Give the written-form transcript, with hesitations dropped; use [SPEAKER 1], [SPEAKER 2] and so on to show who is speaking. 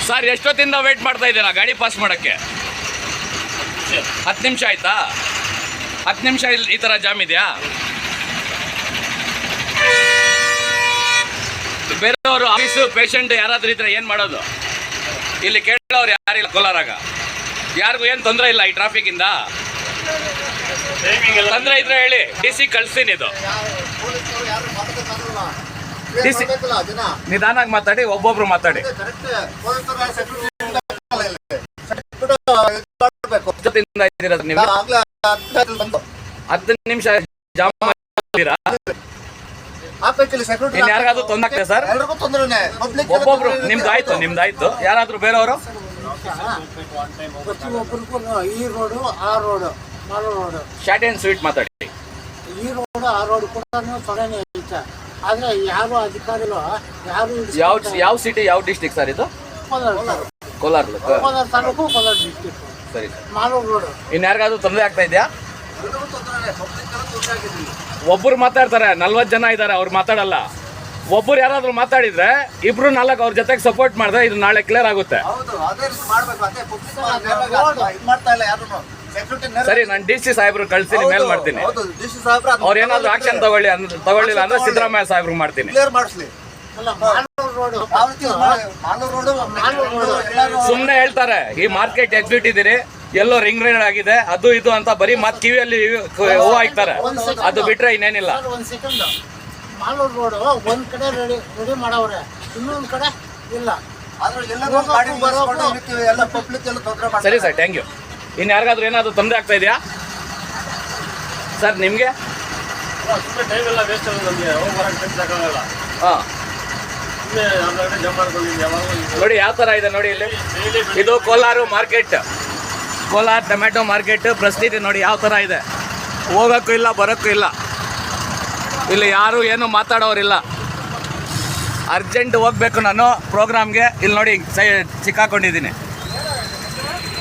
[SPEAKER 1] Sir ಎಷ್ಟೊತ್ತಿಂದ wait ಮಾಡ್ತಾ ಇದ್ದೀರಾ ಗಾಡಿ ಪಾಸ್ ಮಾಡೋಕ್ಕೆ? 10 ನಿಮಿಷ ಆಯ್ತಾ? 10 ನಿಮಿಷ ಈ ಥರ ಜಾಮ್ ಇದೆಯಾ? ಬೇರೆಯವರು ಆಫೀಸು ಪೇಷಂಟ್ ಯಾರಾದ್ರೂ ಇದ್ರೆ ಏನು ಮಾಡೋದು? ಇಲ್ಲಿ ಕೇಳೋರು ಯಾರಿಲ್ಲ ಕೋಲಾರಾಗ. ಯಾರಿಗೂ ಏನು ತೊಂದರೆ ಇಲ್ಲ ಈ ಟ್ರಾಫಿಕ್ಕಿಂದ? ತೊಂದರೆ ಇದ್ರೆ ಹೇಳಿ, DC ಕಳಿಸ್ತೀನಿ. ಇದು DC ನಿಧಾನಾಗಿ ಮಾತಾಡಿ, ಒಬ್ಬೊಬ್ರು ಮಾತಾಡಿ. 10 ನಿಮಿಷ ಜಾಮ್ ಯಾರಿಗಾದ್ರೂ ತೊಂದರೆ ಆಗ್ತದೆ ಸರ್? ಒಬ್ಬೊಬ್ರು ನಿಮ್ದಾಯ್ತು ಯಾರಾದ್ರೂ ಬೇರೆಯವರು?
[SPEAKER 2] ಈ ರೋಡು ಆ ರೋಡು
[SPEAKER 1] ಶಾರ್ಟ್ ಆ್ಯಂಡ್ ಸ್ವೀಟ್ ಮಾತಾಡಿ.
[SPEAKER 2] ಈ ರೋಡು ಆ ರೋಡು ಕೂಡ ತೊಂದರೆ ಐತೆ, ಆದ್ರೆ ಯಾರು ಅಧಿಕಾರಿಗಳು ಯಾರು
[SPEAKER 1] ಯಾವ ಸಿಟಿ ಯಾವ ಡಿಸ್ಟಿಕ್ ಸರ್ ಇದು? ಕೋಲಾರ
[SPEAKER 2] ತಾಲೂಕು, ಕೋಲಾರ ಡಿಸ್ಟಿಕ್.
[SPEAKER 1] ಸರಿ
[SPEAKER 2] ಮಾಲೂರು ರೋಡು.
[SPEAKER 1] ಇನ್ಯಾರಿಗಾದ್ರೂ ತೊಂದರೆ ಆಗ್ತಾ ಇದೆಯಾ? ಒಬ್ಬರು ಮಾತಾಡ್ತಾರೆ, 40 ಜನ ಇದ್ದಾರೆ, ಅವ್ರು ಮಾತಾಡಲ್ಲ. ಒಬ್ಬರು ಯಾರಾದ್ರೂ ಮಾತಾಡಿದ್ರೆ 2-4 ಅವ್ರ ಜೊತೆಗೆ ಸಪೋರ್ಟ್ ಮಾಡಿದ್ರೆ ಇದು ನಾಳೆ ಕ್ಲಿಯರ್ ಆಗುತ್ತೆ. ಸರಿ, ನಾನು DC ಸಾಹೇಬ್ರು ಕಳ್ಸಿ ಮೇಲ್ ಮಾಡ್ತೀನಿ. ಅವ್ರು ಏನಾದ್ರು ಆಕ್ಷನ್ ತಗೊಳ್ಳಿಲ್ಲ ಅಂದ್ರೆ ಸಿದ್ದರಾಮಯ್ಯ ಸಾಹೇಬ್ರು ಮಾಡ್ತೀನಿ. ಸುಮ್ಮನೆ ಹೇಳ್ತಾರೆ ಈ ಮಾರ್ಕೆಟ್ ಎಕ್ಸಿಬಿಟ್ಟಿದ್ದೀರಿ, ಎಲ್ಲೋ ರಿಂಗ್ ರೇಡ್ ಆಗಿದೆ, ಅದು ಇದು ಅಂತ ಬರೀ ಮಾತು ಕಿವಿಯಲ್ಲಿ ಹೂವು ಹಾಕ್ತಾರೆ. ಅದು ಬಿಟ್ರೆ ಇನ್ನೇನಿಲ್ಲ.
[SPEAKER 2] ಮಾಲೂರು ರೋಡು ಒಂದ್ ಕಡೆ ರೆಡಿ ಮಾಡವ್ರೆ, ಇನ್ನೊಂದ್ ಕಡೆ ಇಲ್ಲ.
[SPEAKER 1] ಸರಿ ಸರ್, ಥ್ಯಾಂಕ್ ಯು. ಇನ್ನು ಯಾರಿಗಾದ್ರೂ ಏನಾದರೂ ತೊಂದರೆ ಆಗ್ತಾ ಇದೆಯಾ ಸರ್ ನಿಮಗೆ? ಹಾಂ, ನೋಡಿ ಯಾವ ಥರ ಇದೆ ನೋಡಿ ಇಲ್ಲಿ. ಇದು Kolar market, Kolar tomato market ಪರಿಸ್ಥಿತಿ ನೋಡಿ ಯಾವ ಥರ ಇದೆ. ಹೋಗೋಕ್ಕೂ ಇಲ್ಲ, ಬರೋಕ್ಕೂ ಇಲ್ಲ. ಇಲ್ಲಿ ಯಾರು ಏನು ಮಾತಾಡೋರಿಲ್ಲ. ಅರ್ಜೆಂಟ್ ಹೋಗ್ಬೇಕು ನಾನು ಪ್ರೋಗ್ರಾಮ್ಗೆ. ಇಲ್ಲಿ ನೋಡಿ ಸಿಕ್ಕಾಕೊಂಡಿದ್ದೀನಿ.